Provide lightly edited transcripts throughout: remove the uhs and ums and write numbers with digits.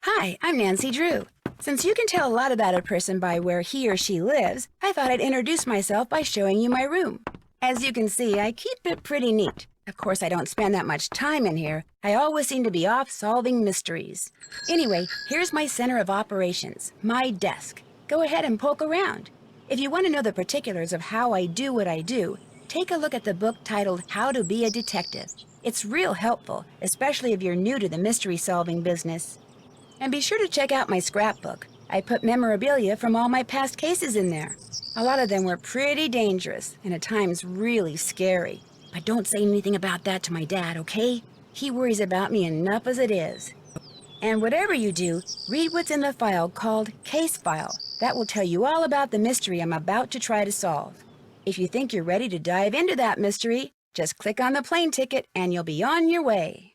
Hi, I'm Nancy Drew. Since you can tell a lot about a person by where he or she lives, I thought I'd introduce myself by showing you my room. As you can see, I keep it pretty neat. Of course, I don't spend that much time in here. I always seem to be off solving mysteries. Anyway, here's my center of operations, my desk. Go ahead and poke around. If you want to know the particulars of how I do what I do, take a look at the book titled How to Be a Detective. It's real helpful, especially if you're new to the mystery-solving business. And be sure to check out my scrapbook. I put memorabilia from all my past cases in there. A lot of them were pretty dangerous, and at times really scary. But don't say anything about that to my dad, okay? He worries about me enough as it is. And whatever you do, read what's in the file called Case File. That will tell you all about the mystery I'm about to try to solve. If you think you're ready to dive into that mystery, just click on the plane ticket and you'll be on your way.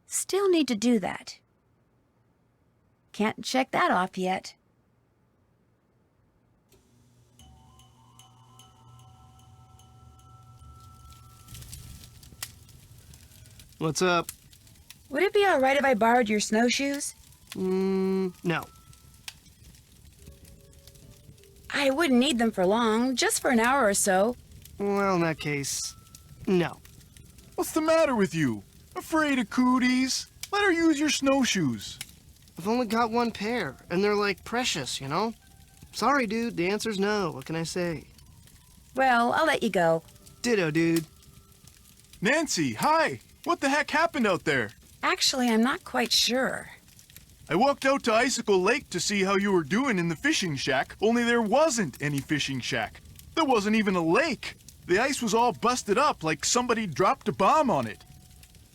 Still need to do that. Can't check that off yet. What's up? Would it be all right if I borrowed your snowshoes? No. I wouldn't need them for long, just for an hour or so. Well, in that case, no. What's the matter with you? Afraid of cooties? Let her use your snowshoes. I've only got one pair, and they're like precious, you know? Sorry, dude, the answer's no. What can I say? Well, I'll let you go. Ditto, dude. Nancy, hi! What the heck happened out there? Actually, I'm not quite sure. I walked out to Icicle Lake to see how you were doing in the fishing shack, only there wasn't any fishing shack. There wasn't even a lake. The ice was all busted up like somebody dropped a bomb on it.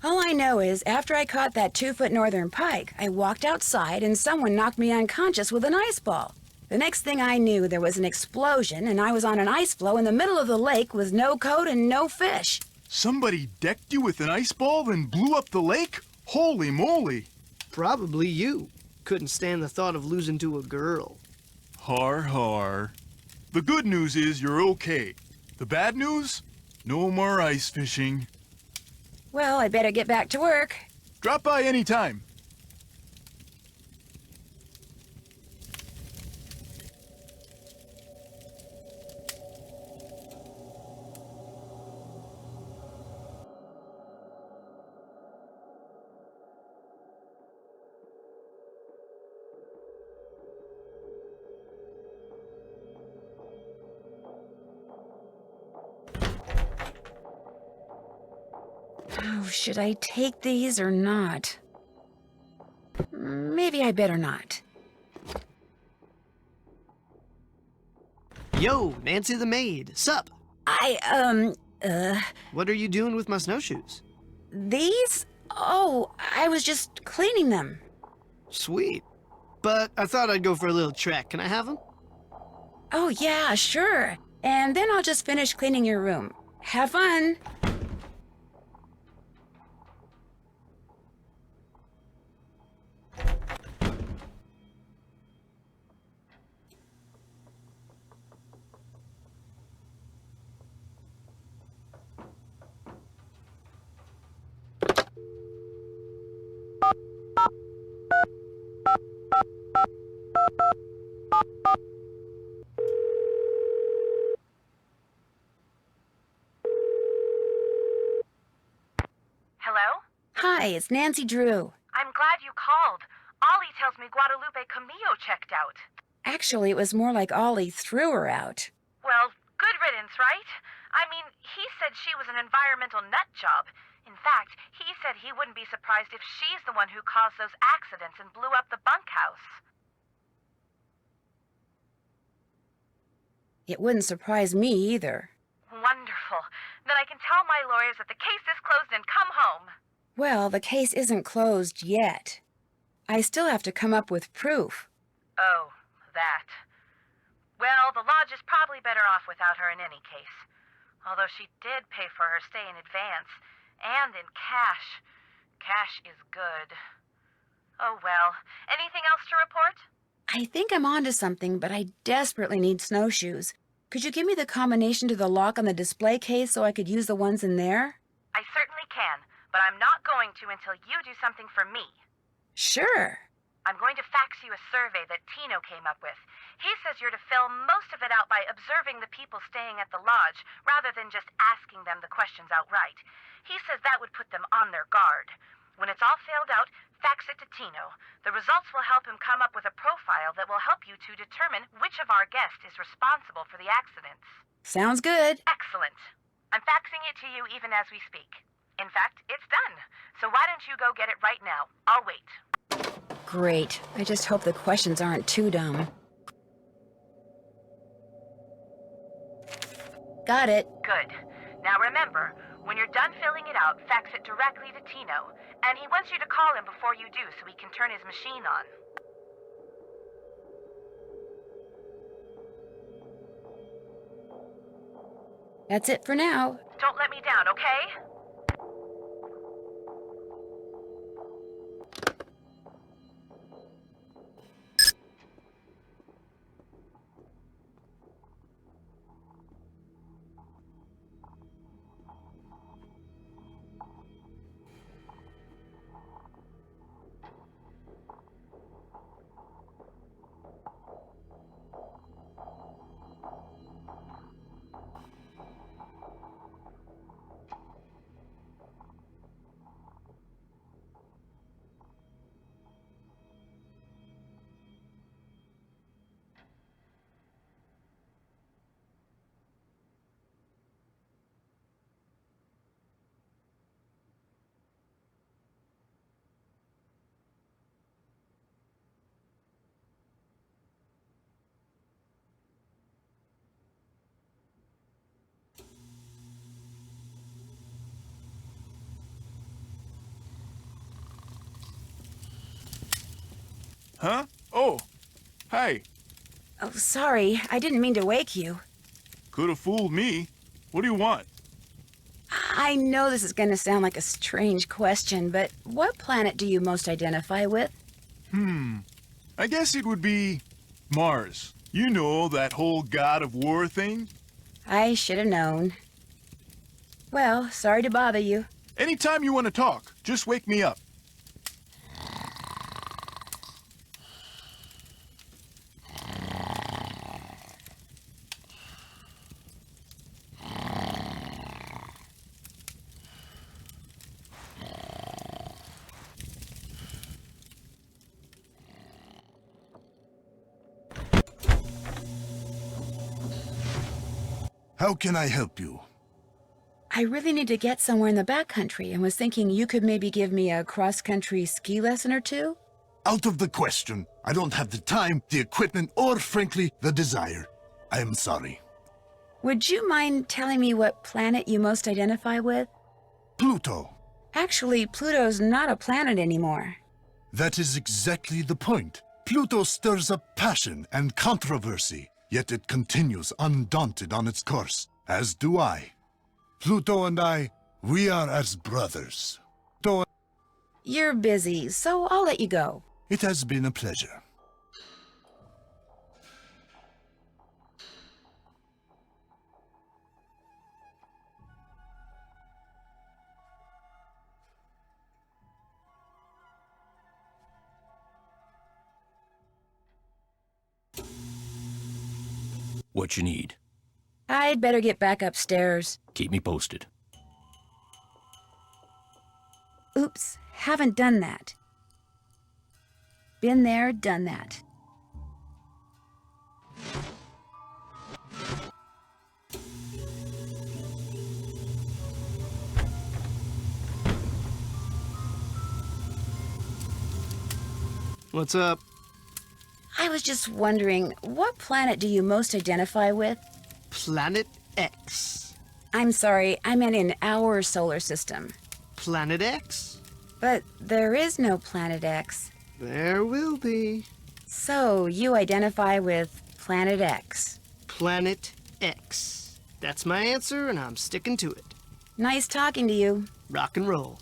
All I know is, after I caught that 2-foot northern pike, I walked outside and someone knocked me unconscious with an ice ball. The next thing I knew, there was an explosion and I was on an ice floe in the middle of the lake with no coat and no fish. Somebody decked you with an ice ball and blew up the lake? Holy moly! Probably you. Couldn't stand the thought of losing to a girl. Har har. The good news is you're okay. The bad news? No more ice fishing. Well, I better get back to work. Drop by anytime. Oh, should I take these or not? Maybe I better not. Yo, Nancy the maid. Sup? What are you doing with my snowshoes? These? Oh, I was just cleaning them. Sweet. but I thought I'd go for a little trek. Can I have them? Oh, yeah, sure. And then I'll just finish cleaning your room. Have fun. Hello? Hi, it's Nancy Drew. I'm glad you called. Ollie tells me Guadalupe Camillo checked out. Actually, it was more like Ollie threw her out. Well, good riddance, right? I mean, he said she was an environmental nut job. In fact, he said he wouldn't be surprised if she's the one who caused those accidents and blew up the bunkhouse. It wouldn't surprise me either. Wonderful. Then I can tell my lawyers that the case is closed and come home. Well, the case isn't closed yet. I still have to come up with proof. Oh, that. Well, the lodge is probably better off without her in any case. Although she did pay for her stay in advance, and in cash. Cash is good. Oh well. Anything else to report? I think I'm onto something, but I desperately need snowshoes. Could you give me the combination to the lock on the display case so I could use the ones in there? I certainly can, but I'm not going to until you do something for me. Sure. I'm going to fax you a survey that Tino came up with. He says you're to fill most of it out by observing the people staying at the lodge, rather than just asking them the questions outright. He says that would put them on their guard. When it's all filled out, fax it to Tino. The results will help him come up with a profile that will help you to determine which of our guests is responsible for the accidents. Sounds good. Excellent. I'm faxing it to you even as we speak. In fact, it's done. So why don't you go get it right now? I'll wait. Great. I just hope the questions aren't too dumb. Got it. Good. Now remember, when you're done filling it out, fax it directly to Tino. And he wants you to call him before you do so he can turn his machine on. That's it for now. Don't let me down, okay? Huh? Oh, hi. Oh, sorry. I didn't mean to wake you. Could have fooled me. What do you want? I know this is going to sound like a strange question, but what planet do you most identify with? I guess it would be Mars. You know, that whole god of war thing? I should have known. Well, sorry to bother you. Anytime you want to talk, just wake me up. How can I help you? I really need to get somewhere in the backcountry and was thinking you could maybe give me a cross-country ski lesson or two? Out of the question. I don't have the time, the equipment, or frankly, the desire. I am sorry. Would you mind telling me what planet you most identify with? Pluto. Actually, Pluto's not a planet anymore. That is exactly the point. Pluto stirs up passion and controversy, yet it continues undaunted on its course, as do I. Pluto and I, we are as brothers. You're busy, so I'll let you go. It has been a pleasure. What you need? I'd better get back upstairs. Keep me posted. Oops, haven't done that. Been there, done that. What's up? I was just wondering, what planet do you most identify with? Planet X. I'm sorry, I meant in our solar system. Planet X? But there is no Planet X. There will be. So, you identify with Planet X. Planet X. That's my answer, and I'm sticking to it. Nice talking to you. Rock and roll.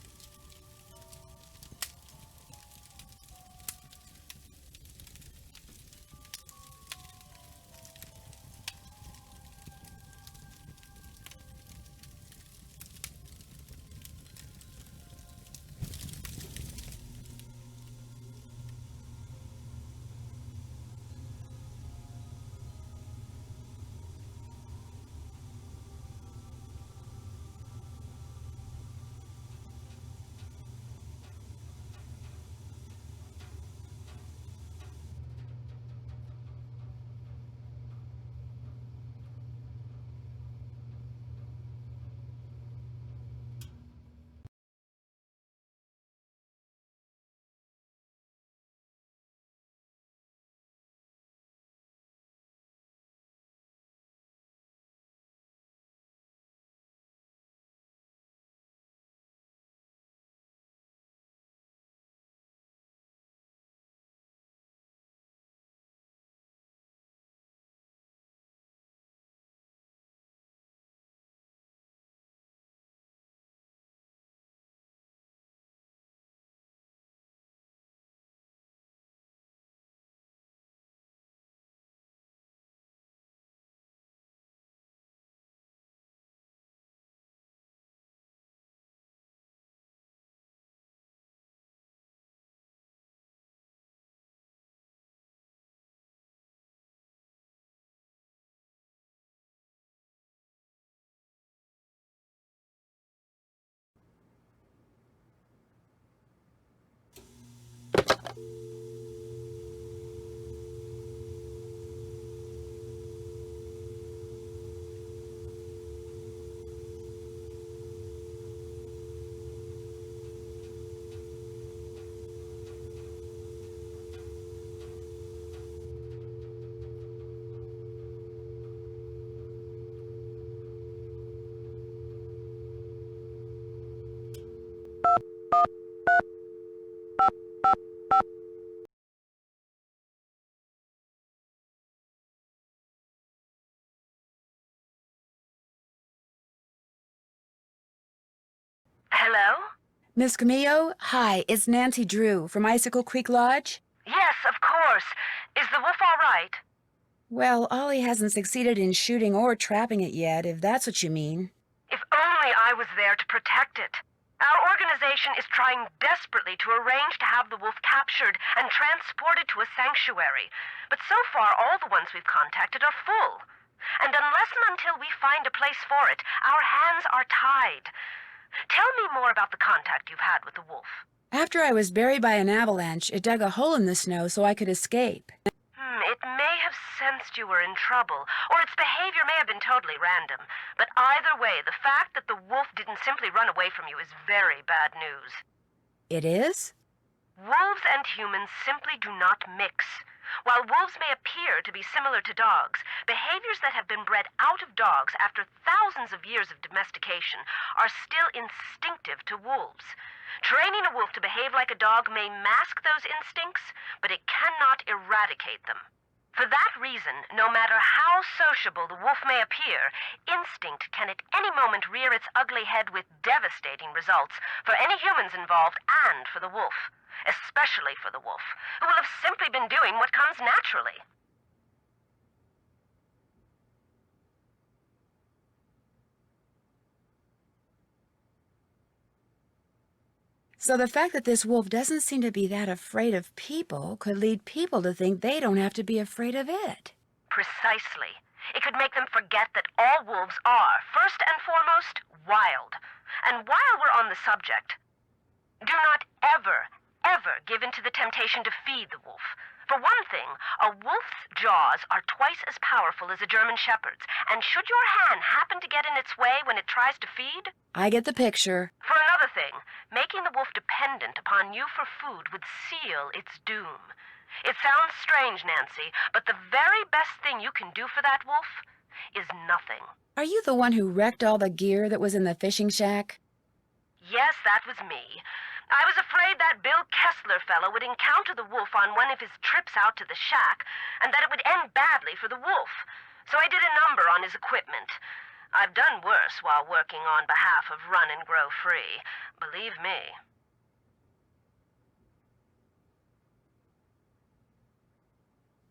Hello? Miss Camillo, hi, it's Nancy Drew from Icicle Creek Lodge. Yes, of course. Is the wolf all right? Well, Ollie hasn't succeeded in shooting or trapping it yet, if that's what you mean. If only I was there to protect it. Our organization is trying desperately to arrange to have the wolf captured and transported to a sanctuary. But so far, all the ones we've contacted are full. And unless and until we find a place for it, our hands are tied. Tell me more about the contact you've had with the wolf. After I was buried by an avalanche, it dug a hole in the snow so I could escape. It may have sensed you were in trouble, or its behavior may have been totally random. But either way, the fact that the wolf didn't simply run away from you is very bad news. It is? Wolves and humans simply do not mix. While wolves may appear to be similar to dogs, behaviors that have been bred out of dogs after thousands of years of domestication are still instinctive to wolves. Training a wolf to behave like a dog may mask those instincts, but it cannot eradicate them. For that reason, no matter how sociable the wolf may appear, instinct can at any moment rear its ugly head with devastating results for any humans involved and for the wolf. Especially for the wolf, who will have simply been doing what comes naturally. So the fact that this wolf doesn't seem to be that afraid of people could lead people to think they don't have to be afraid of it. Precisely. It could make them forget that all wolves are, first and foremost, wild. And while we're on the subject, do not ever give in to the temptation to feed the wolf. For one thing, a wolf's jaws are twice as powerful as a German shepherd's, and should your hand happen to get in its way when it tries to feed? I get the picture. For another thing, making the wolf dependent upon you for food would seal its doom. It sounds strange, Nancy, but the very best thing you can do for that wolf is nothing. Are you the one who wrecked all the gear that was in the fishing shack? Yes, that was me. I was afraid that Bill Kessler fellow would encounter the wolf on one of his trips out to the shack, and that it would end badly for the wolf. So I did a number on his equipment. I've done worse while working on behalf of Run and Grow Free. Believe me.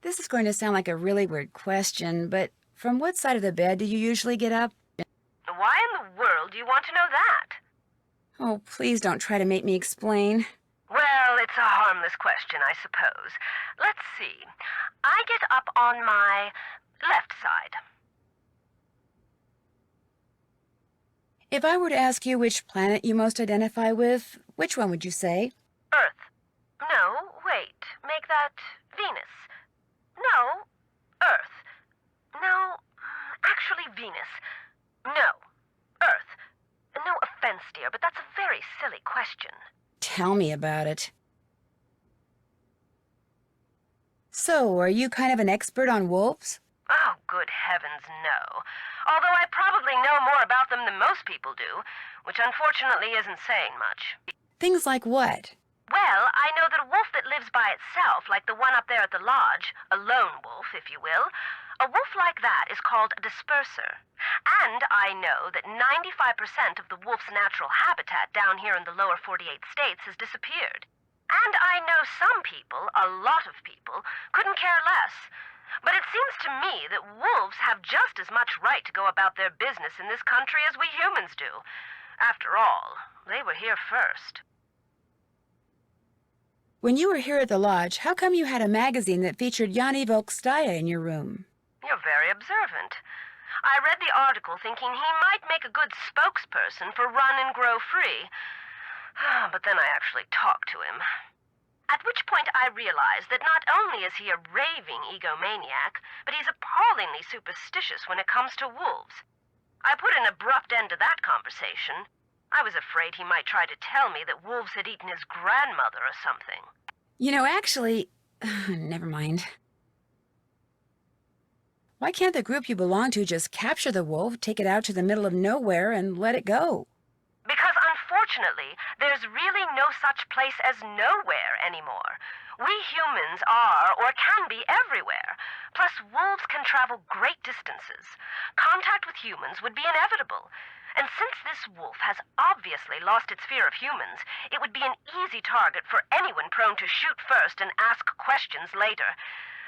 This is going to sound like a really weird question, but from what side of the bed do you usually get up? Why in the world do you want to know that? Oh, please don't try to make me explain. Well, it's a harmless question, I suppose. Let's see. I get up on my left side. If I were to ask you which planet you most identify with, which one would you say? Earth. No, wait. Make that Venus. No, Earth. No, actually Venus. No, Earth. No offense, dear, but that's a very silly question. Tell me about it. So, are you kind of an expert on wolves? Oh, good heavens, no. Although I probably know more about them than most people do, which unfortunately isn't saying much. Things like what? Well, I know that a wolf that lives by itself, like the one up there at the lodge, a lone wolf, if you will, a wolf like that is called a disperser. And I know that 95% of the wolf's natural habitat down here in the lower 48 states has disappeared. And I know some people, a lot of people, couldn't care less. But it seems to me that wolves have just as much right to go about their business in this country as we humans do. After all, they were here first. When you were here at the lodge, how come you had a magazine that featured Yanni Volkstaya in your room? You're very observant. I read the article thinking he might make a good spokesperson for Run and Grow Free. But then I actually talked to him. At which point I realized that not only is he a raving egomaniac, but he's appallingly superstitious when it comes to wolves. I put an abrupt end to that conversation. I was afraid he might try to tell me that wolves had eaten his grandmother or something. You know, actually, never mind. Why can't the group you belong to just capture the wolf, take it out to the middle of nowhere, and let it go? Because unfortunately, there's really no such place as nowhere anymore. We humans are, or can be, everywhere. Plus, wolves can travel great distances. Contact with humans would be inevitable. And since this wolf has obviously lost its fear of humans, it would be an easy target for anyone prone to shoot first and ask questions later.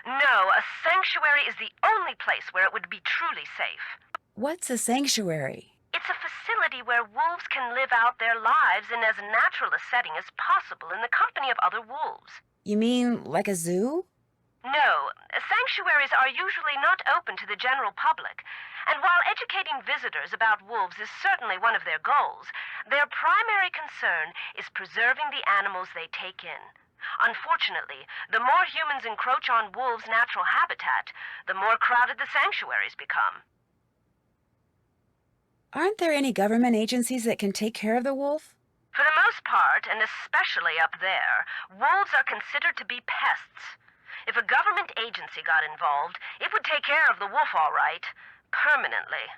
No, a sanctuary is the only place where it would be truly safe. What's a sanctuary? It's a facility where wolves can live out their lives in as natural a setting as possible in the company of other wolves. You mean like a zoo? No, sanctuaries are usually not open to the general public. And while educating visitors about wolves is certainly one of their goals, their primary concern is preserving the animals they take in. Unfortunately, the more humans encroach on wolves' natural habitat, the more crowded the sanctuaries become. Aren't there any government agencies that can take care of the wolf? For the most part, and especially up there, wolves are considered to be pests. If a government agency got involved, it would take care of the wolf all right. Permanently.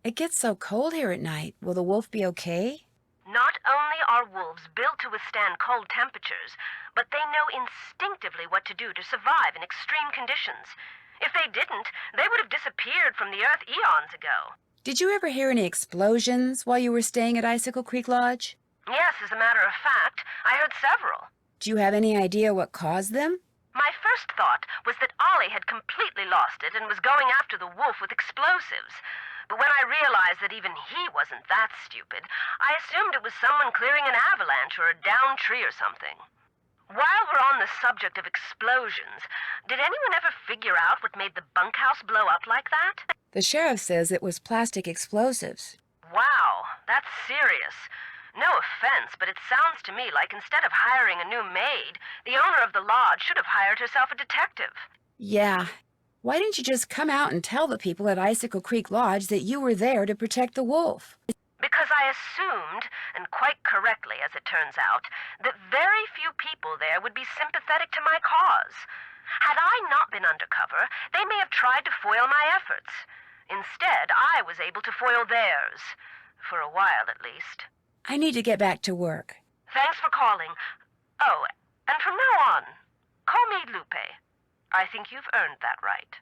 It gets so cold here at night. Will the wolf be okay? Not only are wolves built to withstand cold temperatures, but they know instinctively what to do to survive in extreme conditions. If they didn't, they would have disappeared from the earth eons ago. Did you ever hear any explosions while you were staying at Icicle Creek Lodge? Yes, as a matter of fact, I heard several. Do you have any idea what caused them? My first thought was that Ollie had completely lost it and was going after the wolf with explosives. But when I realized that even he wasn't that stupid, I assumed it was someone clearing an avalanche or a downed tree or something. While we're on the subject of explosions, did anyone ever figure out what made the bunkhouse blow up like that? The sheriff says it was plastic explosives. Wow, that's serious. No offense, but it sounds to me like instead of hiring a new maid, the owner of the lodge should have hired herself a detective. Yeah. Why didn't you just come out and tell the people at Icicle Creek Lodge that you were there to protect the wolf? Because I assumed, and quite correctly as it turns out, that very few people there would be sympathetic to my cause. Had I not been undercover, they may have tried to foil my efforts. Instead, I was able to foil theirs. For a while, at least. I need to get back to work. Thanks for calling. Oh, and from now on, call me Lupe. I think you've earned that right.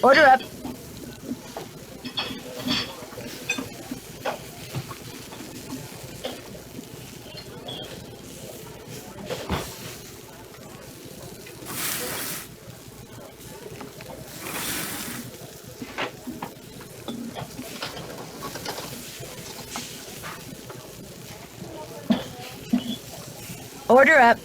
Order up. Order up.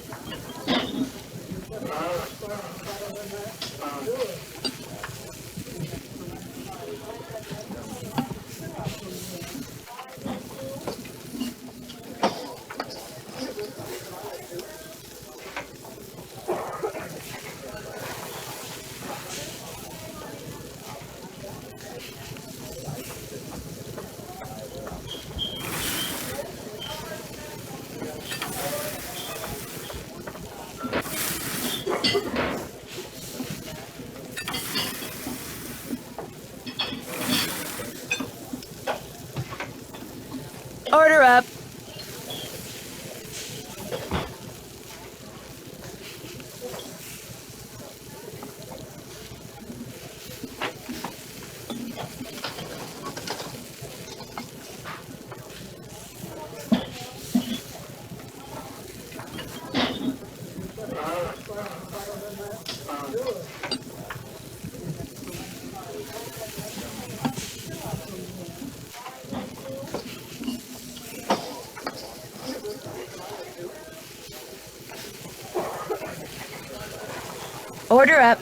Order up.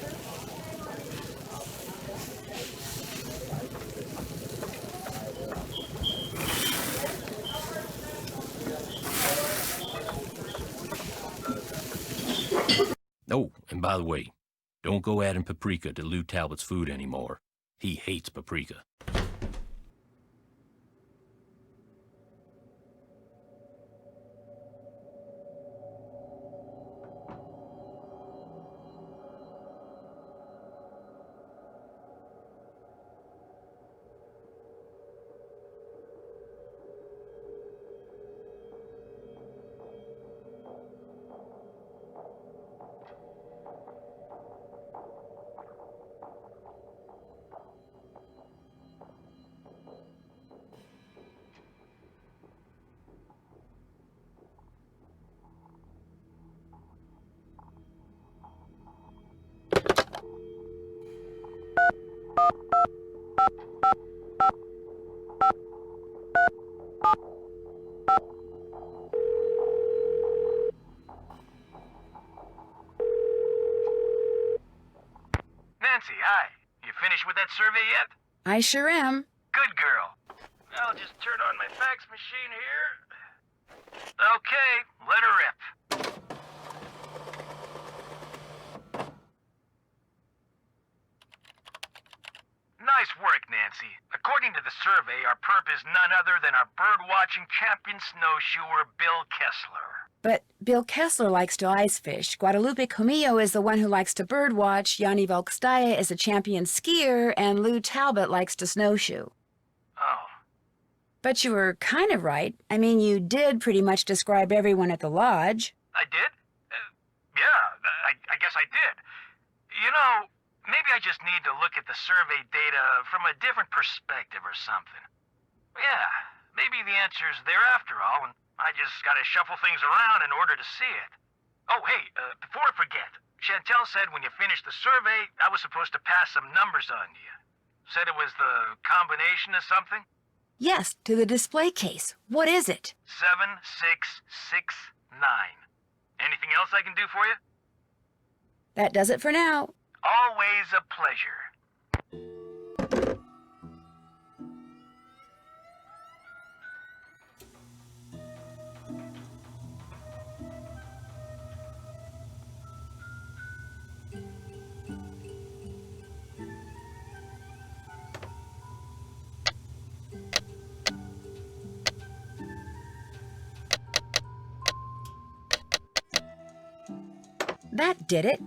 Oh, and by the way, don't go adding paprika to Lou Talbot's food anymore. He hates paprika. Nancy, hi. You finished with that survey yet? I sure am. Good girl. I'll just turn on my fax machine here. Okay, let her rip. Nice work, Nancy. According to the survey, our perp is none other than our bird-watching champion snowshoer, Bill Kessler. But Bill Kessler likes to ice fish. Guadalupe Comillo is the one who likes to birdwatch. Yanni Volkstaya is a champion skier. And Lou Talbot likes to snowshoe. Oh. But you were kind of right. I mean, you did pretty much describe everyone at the lodge. I did? I guess I did. You know, maybe I just need to look at the survey data from a different perspective or something. Yeah, maybe the answer's there after all, and I just gotta shuffle things around in order to see it. Oh, hey, before I forget, Chantal said when you finished the survey, I was supposed to pass some numbers on to you. Said it was the combination of something? Yes, to the display case. What is it? 7669. Anything else I can do for you? That does it for now. Always a pleasure. That did it.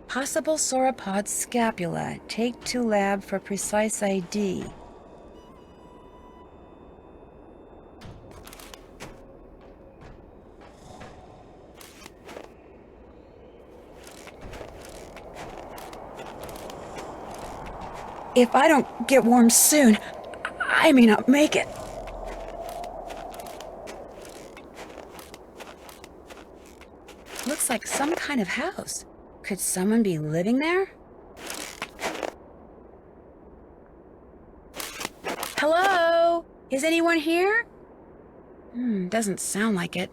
Possible sauropod scapula. Take to lab for precise ID. If I don't get warm soon, I may not make it. Looks like some kind of house. Could someone be living there? Hello? Is anyone here? Doesn't sound like it.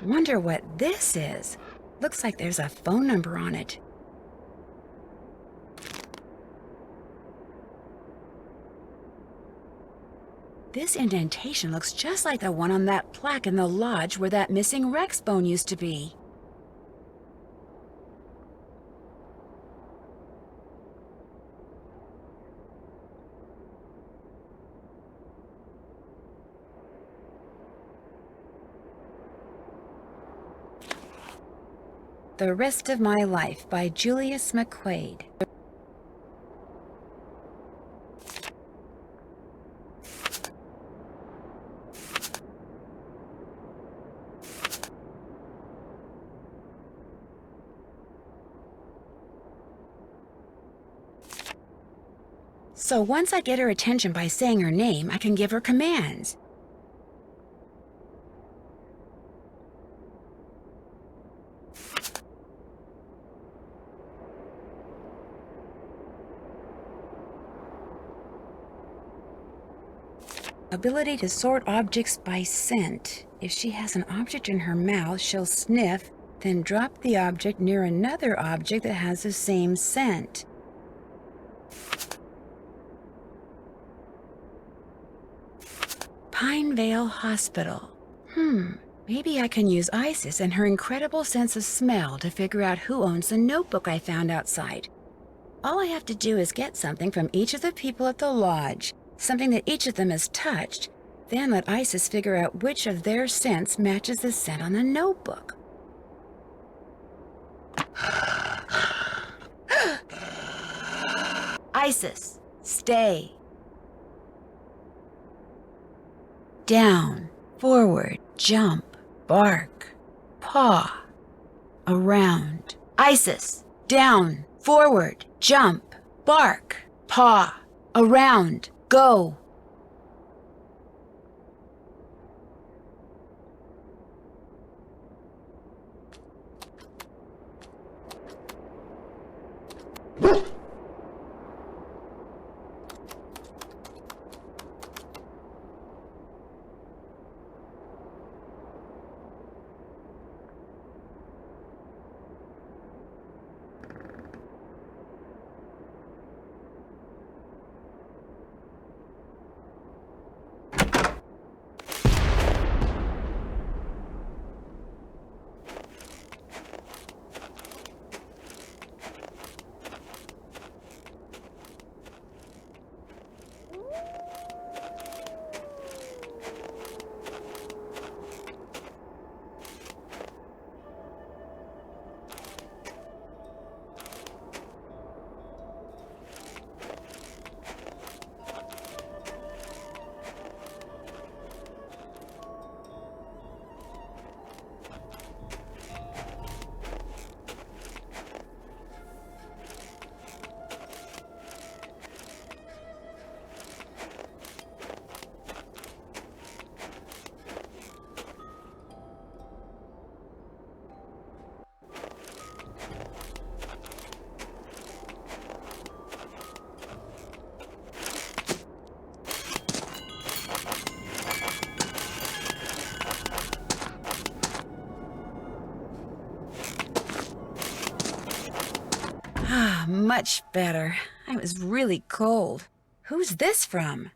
Wonder what this is. Looks like there's a phone number on it. This indentation looks just like the one on that plaque in the lodge where that missing Rex bone used to be. The Rest of My Life by Julius McQuaid. So once I get her attention by saying her name, I can give her commands. Ability to sort objects by scent. If she has an object in her mouth, she'll sniff, then drop the object near another object that has the same scent. Pinevale Hospital. Maybe I can use Isis and her incredible sense of smell to figure out who owns the notebook I found outside. All I have to do is get something from each of the people at the lodge, something that each of them has touched, then let Isis figure out which of their scents matches the scent on the notebook. Isis, stay. Down, forward, jump, bark, paw, around. Isis, down, forward, jump, bark, paw, around, go. Much better. I was really cold. Who's this from?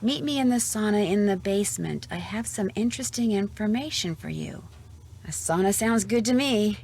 Meet me in the sauna in the basement. I have some interesting information for you. A sauna sounds good to me.